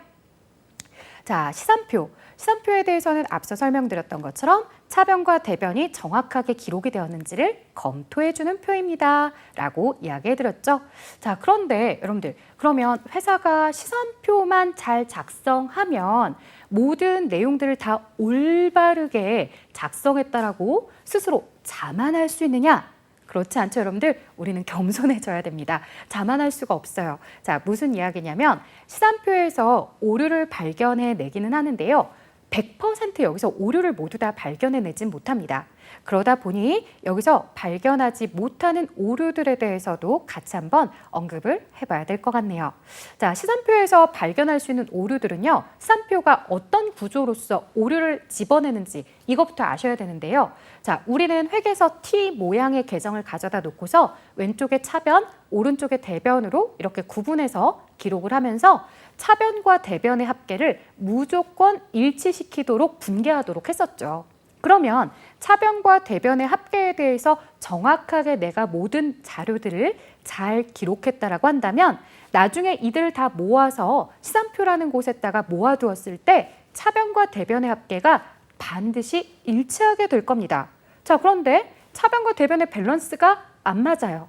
자, 시산표에 대해서는 앞서 설명드렸던 것처럼 차변과 대변이 정확하게 기록이 되었는지를 검토해주는 표입니다 라고 이야기해드렸죠. 자, 그런데 여러분들, 그러면 회사가 시산표만 잘 작성하면 모든 내용들을 다 올바르게 작성했다라고 스스로 자만할 수 있느냐? 그렇지 않죠, 여러분들? 우리는 겸손해져야 됩니다. 자만할 수가 없어요. 자, 무슨 이야기냐면 시산표에서 오류를 발견해내기는 하는데요. 100% 여기서 오류를 모두 다 발견해내진 못합니다. 그러다 보니 여기서 발견하지 못하는 오류들에 대해서도 같이 한번 언급을 해봐야 될 것 같네요. 자, 시산표에서 발견할 수 있는 오류들은요. 시산표가 어떤 구조로서 오류를 집어내는지 이것부터 아셔야 되는데요. 자, 우리는 획에서 T 모양의 계정을 가져다 놓고서 왼쪽에 차변, 오른쪽에 대변으로 이렇게 구분해서 기록을 하면서 차변과 대변의 합계를 무조건 일치시키도록 분계하도록 했었죠. 그러면 차변과 대변의 합계에 대해서 정확하게 내가 모든 자료들을 잘 기록했다라고 한다면 나중에 이들을 다 모아서 시산표라는 곳에다가 모아두었을 때 차변과 대변의 합계가 반드시 일치하게 될 겁니다. 자, 그런데 차변과 대변의 밸런스가 안 맞아요.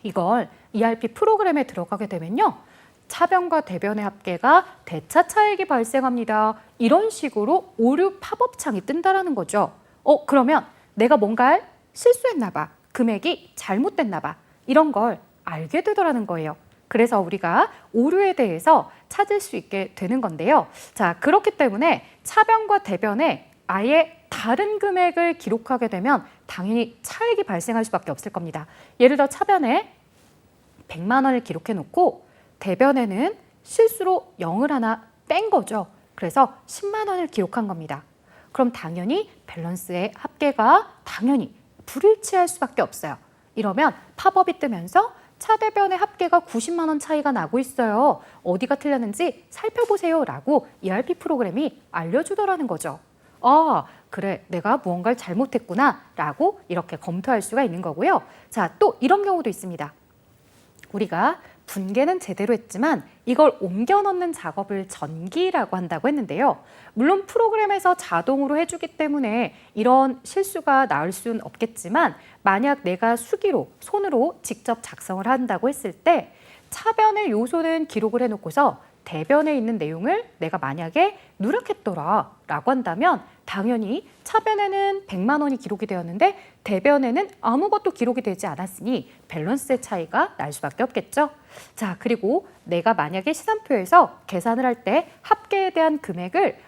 이걸 ERP 프로그램에 들어가게 되면요. 차변과 대변의 합계가 대차 차익이 발생합니다. 이런 식으로 오류 팝업 창이 뜬다라는 거죠. 그러면 내가 뭔가 실수했나 봐. 금액이 잘못됐나 봐. 이런 걸 알게 되더라는 거예요. 그래서 우리가 오류에 대해서 찾을 수 있게 되는 건데요. 자, 그렇기 때문에 차변과 대변에 아예 다른 금액을 기록하게 되면 당연히 차익이 발생할 수밖에 없을 겁니다. 예를 들어 차변에 100만 원을 기록해 놓고 대변에는 실수로 0을 하나 뺀 거죠. 그래서 10만 원을 기록한 겁니다. 그럼 당연히 밸런스의 합계가 당연히 불일치할 수밖에 없어요. 이러면 팝업이 뜨면서 차대변의 합계가 90만 원 차이가 나고 있어요. 어디가 틀렸는지 살펴보세요 라고 ERP 프로그램이 알려주더라는 거죠. 아, 그래, 내가 무언가를 잘못했구나 라고 이렇게 검토할 수가 있는 거고요. 자, 또 이런 경우도 있습니다. 우리가 분계는 제대로 했지만 이걸 옮겨 넣는 작업을 전기라고 한다고 했는데요. 물론 프로그램에서 자동으로 해주기 때문에 이런 실수가 나올 수는 없겠지만 만약 내가 수기로, 손으로 직접 작성을 한다고 했을 때 차변의 요소는 기록을 해놓고서 대변에 있는 내용을 내가 만약에 누락했더라 라고 한다면 당연히 차변에는 100만 원이 기록이 되었는데 대변에는 아무것도 기록이 되지 않았으니 밸런스의 차이가 날 수밖에 없겠죠. 자, 그리고 내가 만약에 시산표에서 계산을 할 때 합계에 대한 금액을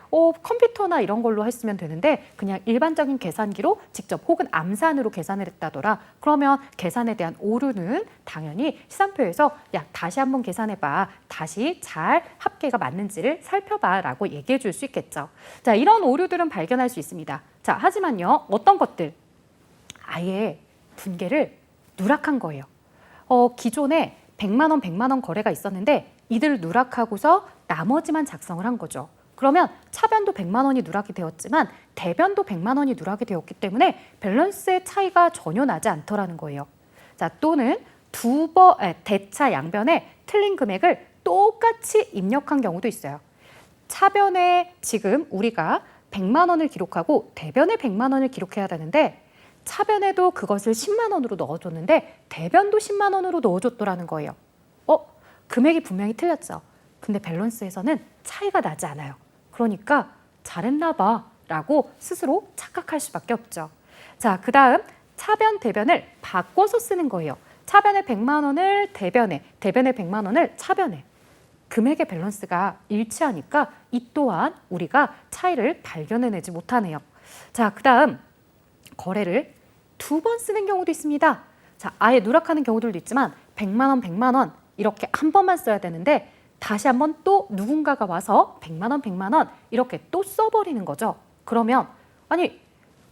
컴퓨터나 이런 걸로 했으면 되는데 그냥 일반적인 계산기로 직접 혹은 암산으로 계산을 했다더라. 그러면 계산에 대한 오류는 당연히 시산표에서 야, 다시 한번 계산해봐. 다시 잘 합계가 맞는지를 살펴봐 라고 얘기해 줄 수 있겠죠. 자, 이런 오류들은 발견할 수 있습니다. 자, 하지만요. 어떤 것들? 아예 분계를 누락한 거예요. 기존에 100만 원, 100만 원 거래가 있었는데 이들을 누락하고서 나머지만 작성을 한 거죠. 그러면 차변도 100만 원이 누락이 되었지만 대변도 100만 원이 누락이 되었기 때문에 밸런스의 차이가 전혀 나지 않더라는 거예요. 자, 또는 대차 양변에 틀린 금액을 똑같이 입력한 경우도 있어요. 차변에 지금 우리가 100만 원을 기록하고 대변에 100만 원을 기록해야 되는데 차변에도 그것을 10만 원으로 넣어줬는데 대변도 10만 원으로 넣어줬더라는 거예요. 금액이 분명히 틀렸죠. 근데 밸런스에서는 차이가 나지 않아요. 그러니까 잘했나 봐 라고 스스로 착각할 수밖에 없죠. 자, 그 다음 차변, 대변을 바꿔서 쓰는 거예요. 차변에 100만 원을 대변에, 대변에 100만 원을 차변에. 금액의 밸런스가 일치하니까 이 또한 우리가 차이를 발견해내지 못하네요. 자, 그 다음 거래를 2번 쓰는 경우도 있습니다. 자, 아예 누락하는 경우들도 있지만 100만 원, 100만 원 이렇게 한 번만 써야 되는데 다시 한번 또 누군가가 와서 100만 원, 100만 원 이렇게 또 써버리는 거죠. 그러면 아니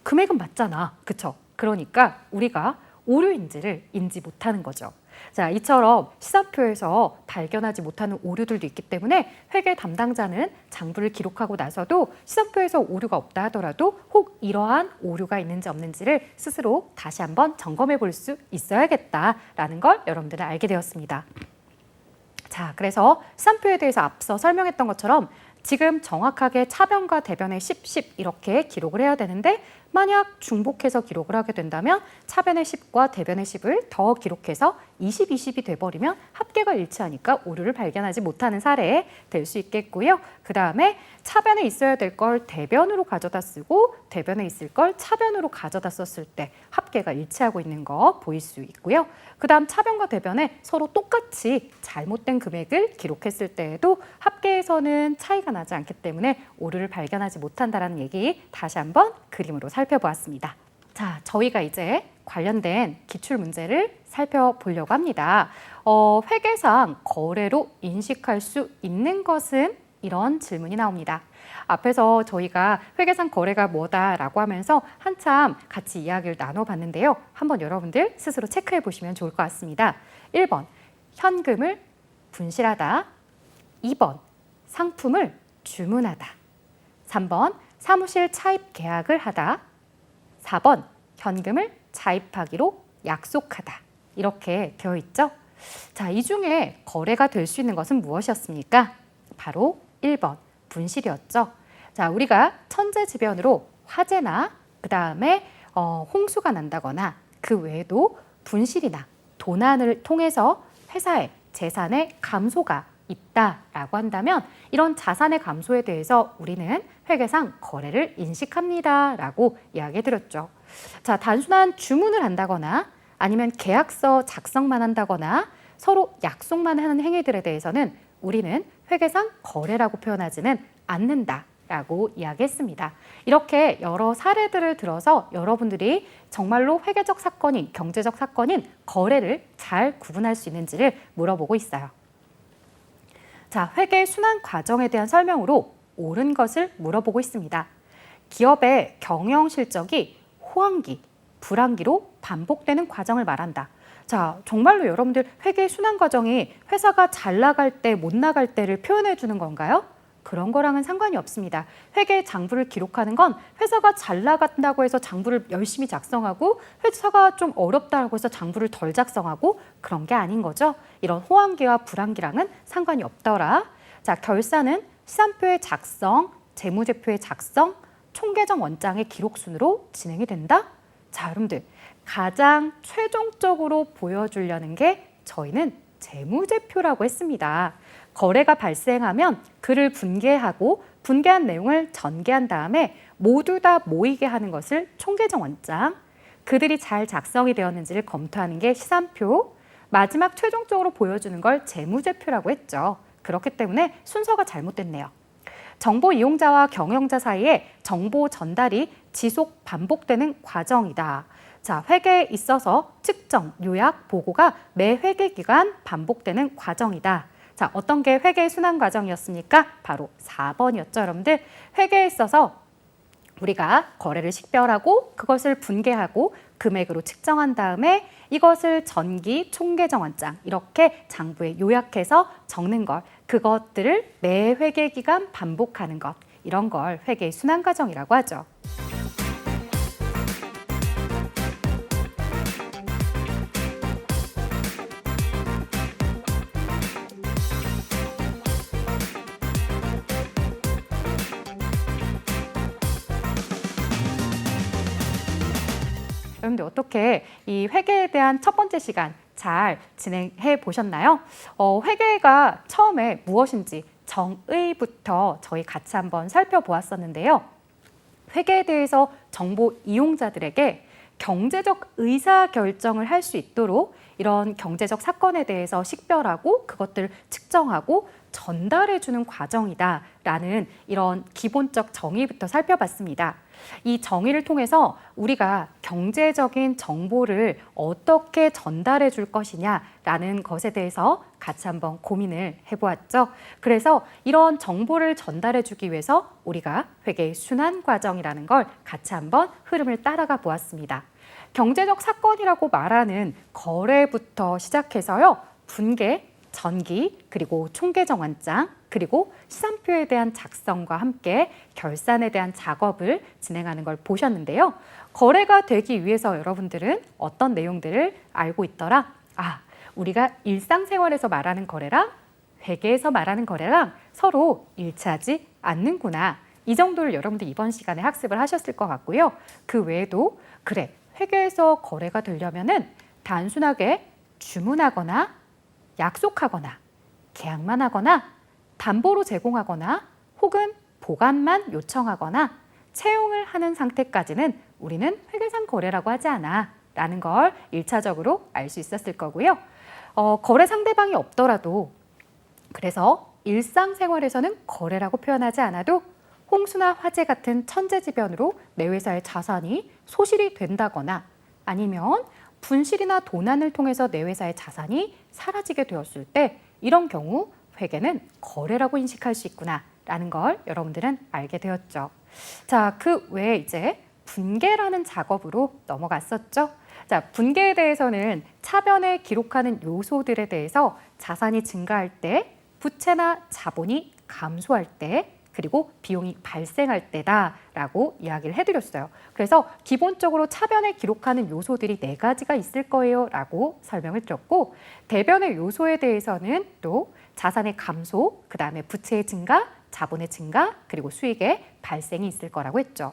금액은 맞잖아. 그쵸? 그러니까 우리가 오류인지를 인지 못하는 거죠. 자, 이처럼 시사표에서 발견하지 못하는 오류들도 있기 때문에 회계 담당자는 장부를 기록하고 나서도 시사표에서 오류가 없다 하더라도 혹 이러한 오류가 있는지 없는지를 스스로 다시 한번 점검해 볼 수 있어야겠다라는 걸 여러분들은 알게 되었습니다. 자, 그래서 시사표에 대해서 앞서 설명했던 것처럼 지금 정확하게 차변과 대변의 10 이렇게 기록을 해야 되는데 만약 중복해서 기록을 하게 된다면 차변의 10과 대변의 10을 더 기록해서 20이 돼버리면 합계가 일치하니까 오류를 발견하지 못하는 사례 될 수 있겠고요. 그 다음에 차변에 있어야 될 걸 대변으로 가져다 쓰고 대변에 있을 걸 차변으로 가져다 썼을 때 합계가 일치하고 있는 거 보일 수 있고요. 그 다음 차변과 대변에 서로 똑같이 잘못된 금액을 기록했을 때에도 합계에서는 차이가 나지 않기 때문에 오류를 발견하지 못한다는 얘기 다시 한번 그림으로 살펴보았습니다. 자, 저희가 이제 관련된 기출문제를 살펴보려고 합니다. 회계상 거래로 인식할 수 있는 것은 이런 질문이 나옵니다. 앞에서 저희가 회계상 거래가 뭐다라고 하면서 한참 같이 이야기를 나눠봤는데요. 한번 여러분들 스스로 체크해 보시면 좋을 것 같습니다. 1번, 현금을 분실하다. 2번, 상품을 주문하다. 3번, 사무실 차입 계약을 하다. 4번, 현금을 차입하기로 약속하다. 이렇게 되어 있죠? 자, 이 중에 거래가 될 수 있는 것은 무엇이었습니까? 바로 1번, 분실이었죠. 자, 우리가 천재지변으로 화재나 그 다음에 홍수가 난다거나 그 외에도 분실이나 도난을 통해서 회사의 재산의 감소가 있다라고 한다면 이런 자산의 감소에 대해서 우리는 회계상 거래를 인식합니다라고 이야기해 드렸죠. 자, 단순한 주문을 한다거나 아니면 계약서 작성만 한다거나 서로 약속만 하는 행위들에 대해서는 우리는 회계상 거래라고 표현하지는 않는다라고 이야기했습니다. 이렇게 여러 사례들을 들어서 여러분들이 정말로 회계적 사건인, 경제적 사건인 거래를 잘 구분할 수 있는지를 물어보고 있어요. 자, 회계 순환 과정에 대한 설명으로 옳은 것을 물어보고 있습니다. 기업의 경영 실적이 호황기, 불황기로 반복되는 과정을 말한다. 자, 정말로 여러분들 회계 순환 과정이 회사가 잘 나갈 때, 못 나갈 때를 표현해 주는 건가요? 그런 거랑은 상관이 없습니다. 회계 장부를 기록하는 건 회사가 잘 나간다고 해서 장부를 열심히 작성하고 회사가 좀 어렵다고 해서 장부를 덜 작성하고 그런 게 아닌 거죠. 이런 호황기와 불황기랑은 상관이 없더라. 자, 결산은 시산표의 작성, 재무제표의 작성, 총계정 원장의 기록 순으로 진행이 된다. 자, 여러분들 가장 최종적으로 보여주려는 게 저희는 재무제표라고 했습니다. 거래가 발생하면 그를 분개하고 분개한 내용을 전개한 다음에 모두 다 모이게 하는 것을 총계정 원장, 그들이 잘 작성이 되었는지를 검토하는 게 시산표, 마지막 최종적으로 보여주는 걸 재무제표라고 했죠. 그렇기 때문에 순서가 잘못됐네요. 정보 이용자와 경영자 사이에 정보 전달이 지속 반복되는 과정이다. 자, 회계에 있어서 측정, 요약, 보고가 매 회계 기간 반복되는 과정이다. 자, 어떤 게 회계 순환 과정이었습니까? 바로 4번이었죠, 여러분들. 회계에 있어서 우리가 거래를 식별하고 그것을 분개하고 금액으로 측정한 다음에 이것을 전기, 총계정 원장 이렇게 장부에 요약해서 적는 것, 그것들을 매 회계 기간 반복하는 것, 이런 걸 회계 순환 과정이라고 하죠. 여러분들 어떻게 이 회계에 대한 첫 번째 시간 잘 진행해 보셨나요? 회계가 처음에 무엇인지 정의부터 저희 같이 한번 살펴보았었는데요. 회계에 대해서 정보 이용자들에게 경제적 의사결정을 할 수 있도록 이런 경제적 사건에 대해서 식별하고 그것들을 측정하고 전달해주는 과정이다라는 이런 기본적 정의부터 살펴봤습니다. 이 정의를 통해서 우리가 경제적인 정보를 어떻게 전달해 줄 것이냐라는 것에 대해서 같이 한번 고민을 해보았죠. 그래서 이런 정보를 전달해 주기 위해서 우리가 회계 순환 과정이라는 걸 같이 한번 흐름을 따라가 보았습니다. 경제적 사건이라고 말하는 거래부터 시작해서요. 분계, 전기, 그리고 총계정 원장, 그리고 시산표에 대한 작성과 함께 결산에 대한 작업을 진행하는 걸 보셨는데요. 거래가 되기 위해서 여러분들은 어떤 내용들을 알고 있더라? 아, 우리가 일상생활에서 말하는 거래랑 회계에서 말하는 거래랑 서로 일치하지 않는구나. 이 정도를 여러분들 이번 시간에 학습을 하셨을 것 같고요. 그 외에도 그래, 회계에서 거래가 되려면은 단순하게 주문하거나 약속하거나 계약만 하거나 담보로 제공하거나 혹은 보관만 요청하거나 채용을 하는 상태까지는 우리는 회계상 거래라고 하지 않아 라는 걸 1차적으로 알 수 있었을 거고요. 거래 상대방이 없더라도 그래서 일상생활에서는 거래라고 표현하지 않아도 홍수나 화재 같은 천재지변으로 내 회사의 자산이 소실이 된다거나 아니면 분실이나 도난을 통해서 내 회사의 자산이 사라지게 되었을 때 이런 경우 회계는 거래라고 인식할 수 있구나라는 걸 여러분들은 알게 되었죠. 자, 그 외에 이제 분계라는 작업으로 넘어갔었죠. 자, 분계에 대해서는 차변에 기록하는 요소들에 대해서 자산이 증가할 때, 부채나 자본이 감소할 때, 그리고 비용이 발생할 때다라고 이야기를 해드렸어요. 그래서 기본적으로 차변에 기록하는 요소들이 4가지가 있을 거예요 라고 설명을 드렸고, 대변의 요소에 대해서는 또 자산의 감소, 그 다음에 부채의 증가, 자본의 증가, 그리고 수익의 발생이 있을 거라고 했죠.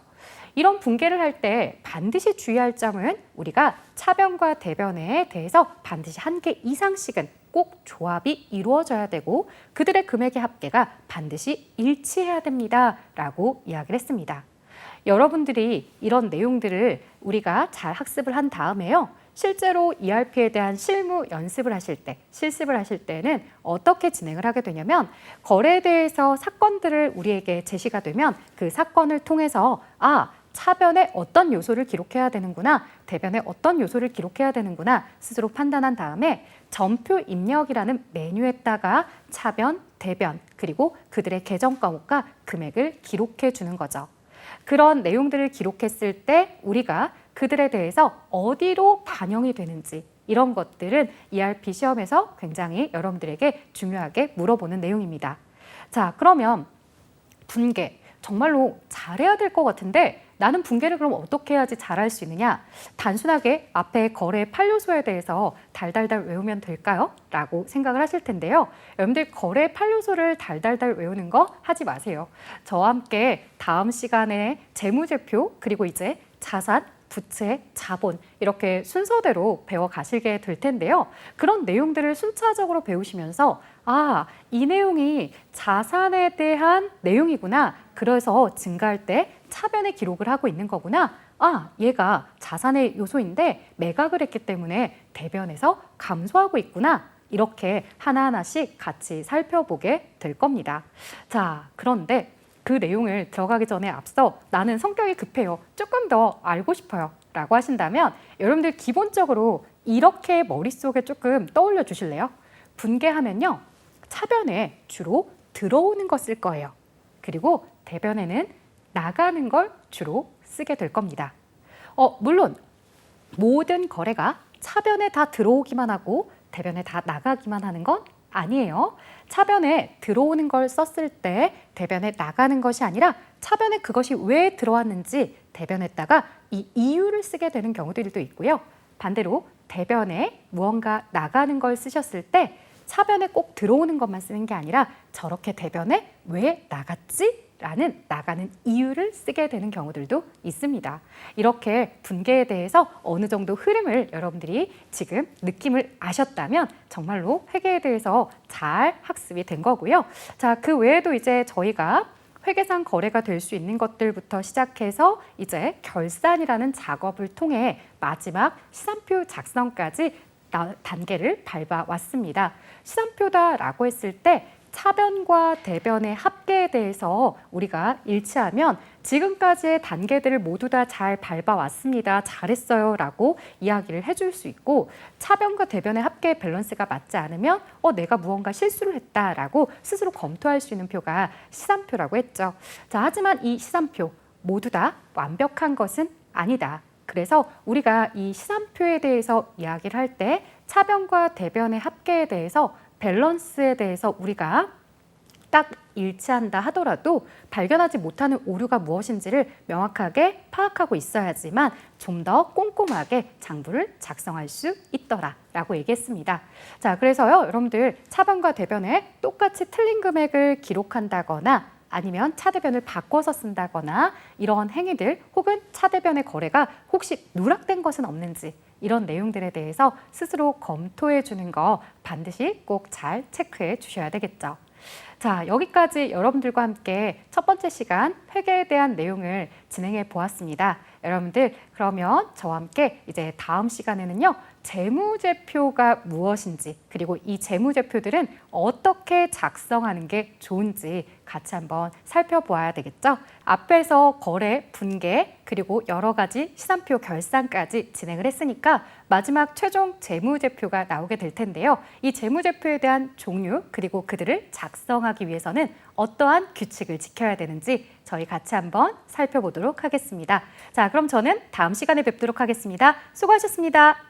이런 분계를 할 때 반드시 주의할 점은 우리가 차변과 대변에 대해서 반드시 1개 이상씩은 꼭 조합이 이루어져야 되고 그들의 금액의 합계가 반드시 일치해야 됩니다 라고 이야기를 했습니다. 여러분들이 이런 내용들을 우리가 잘 학습을 한 다음에요. 실제로 ERP에 대한 실무 연습을 하실 때, 실습을 하실 때는 어떻게 진행을 하게 되냐면 거래에 대해서 사건들을 우리에게 제시가 되면 그 사건을 통해서 차변에 어떤 요소를 기록해야 되는구나, 대변에 어떤 요소를 기록해야 되는구나 스스로 판단한 다음에 전표 입력이라는 메뉴에다가 차변, 대변, 그리고 그들의 계정 과목과 금액을 기록해 주는 거죠. 그런 내용들을 기록했을 때 우리가 그들에 대해서 어디로 반영이 되는지 이런 것들은 ERP 시험에서 굉장히 여러분들에게 중요하게 물어보는 내용입니다. 자, 그러면 분계 정말로 잘해야 될 것 같은데 나는 분계를 그럼 어떻게 해야지 잘할 수 있느냐? 단순하게 앞에 거래 8요소에 대해서 달달달 외우면 될까요? 라고 생각을 하실 텐데요. 여러분들 거래 8요소를 달달달 외우는 거 하지 마세요. 저와 함께 다음 시간에 재무제표 그리고 이제 자산, 부채, 자본 이렇게 순서대로 배워 가시게 될 텐데요. 그런 내용들을 순차적으로 배우시면서 이 내용이 자산에 대한 내용이구나. 그래서 증가할 때 차변에 기록을 하고 있는 거구나. 얘가 자산의 요소인데 매각을 했기 때문에 대변에서 감소하고 있구나. 이렇게 하나하나씩 같이 살펴보게 될 겁니다. 자, 그런데 그 내용을 들어가기 전에 앞서 나는 성격이 급해요. 조금 더 알고 싶어요. 라고 하신다면 여러분들 기본적으로 이렇게 머릿속에 조금 떠올려 주실래요? 분계하면요. 차변에 주로 들어오는 거 쓸 거예요. 그리고 대변에는 나가는 걸 주로 쓰게 될 겁니다. 물론 모든 거래가 차변에 다 들어오기만 하고 대변에 다 나가기만 하는 건 아니에요. 차변에 들어오는 걸 썼을 때 대변에 나가는 것이 아니라 차변에 그것이 왜 들어왔는지 대변에다가 이 이유를 쓰게 되는 경우들도 있고요. 반대로 대변에 무언가 나가는 걸 쓰셨을 때 차변에 꼭 들어오는 것만 쓰는 게 아니라 저렇게 대변에 왜 나갔지? 라는 나가는 이유를 쓰게 되는 경우들도 있습니다. 이렇게 분계에 대해서 어느 정도 흐름을 여러분들이 지금 느낌을 아셨다면 정말로 회계에 대해서 잘 학습이 된 거고요. 자, 그 외에도 이제 저희가 회계상 거래가 될 수 있는 것들부터 시작해서 이제 결산이라는 작업을 통해 마지막 시산표 작성까지 단계를 밟아왔습니다. 시산표다라고 했을 때 차변과 대변의 합계에 대해서 우리가 일치하면 지금까지의 단계들을 모두 다 잘 밟아왔습니다. 잘했어요. 라고 이야기를 해줄 수 있고 차변과 대변의 합계의 밸런스가 맞지 않으면 내가 무언가 실수를 했다라고 스스로 검토할 수 있는 표가 시산표라고 했죠. 자, 하지만 이 시산표 모두 다 완벽한 것은 아니다. 그래서 우리가 이 시산표에 대해서 이야기를 할 때 차변과 대변의 합계에 대해서 밸런스에 대해서 우리가 딱 일치한다 하더라도 발견하지 못하는 오류가 무엇인지를 명확하게 파악하고 있어야지만 좀 더 꼼꼼하게 장부를 작성할 수 있더라 라고 얘기했습니다. 자, 그래서요 여러분들 차변과 대변에 똑같이 틀린 금액을 기록한다거나 아니면 차대변을 바꿔서 쓴다거나 이런 행위들 혹은 차대변의 거래가 혹시 누락된 것은 없는지 이런 내용들에 대해서 스스로 검토해 주는 거 반드시 꼭 잘 체크해 주셔야 되겠죠. 자, 여기까지 여러분들과 함께 첫 번째 시간 회계에 대한 내용을 진행해 보았습니다. 여러분들 그러면 저와 함께 이제 다음 시간에는요. 재무제표가 무엇인지 그리고 이 재무제표들은 어떻게 작성하는 게 좋은지 같이 한번 살펴보아야 되겠죠. 앞에서 거래, 분계 그리고 여러 가지 시산표 결산까지 진행을 했으니까 마지막 최종 재무제표가 나오게 될 텐데요. 이 재무제표에 대한 종류 그리고 그들을 작성하기 위해서는 어떠한 규칙을 지켜야 되는지 저희 같이 한번 살펴보도록 하겠습니다. 자, 그럼 저는 다음 시간에 뵙도록 하겠습니다. 수고하셨습니다.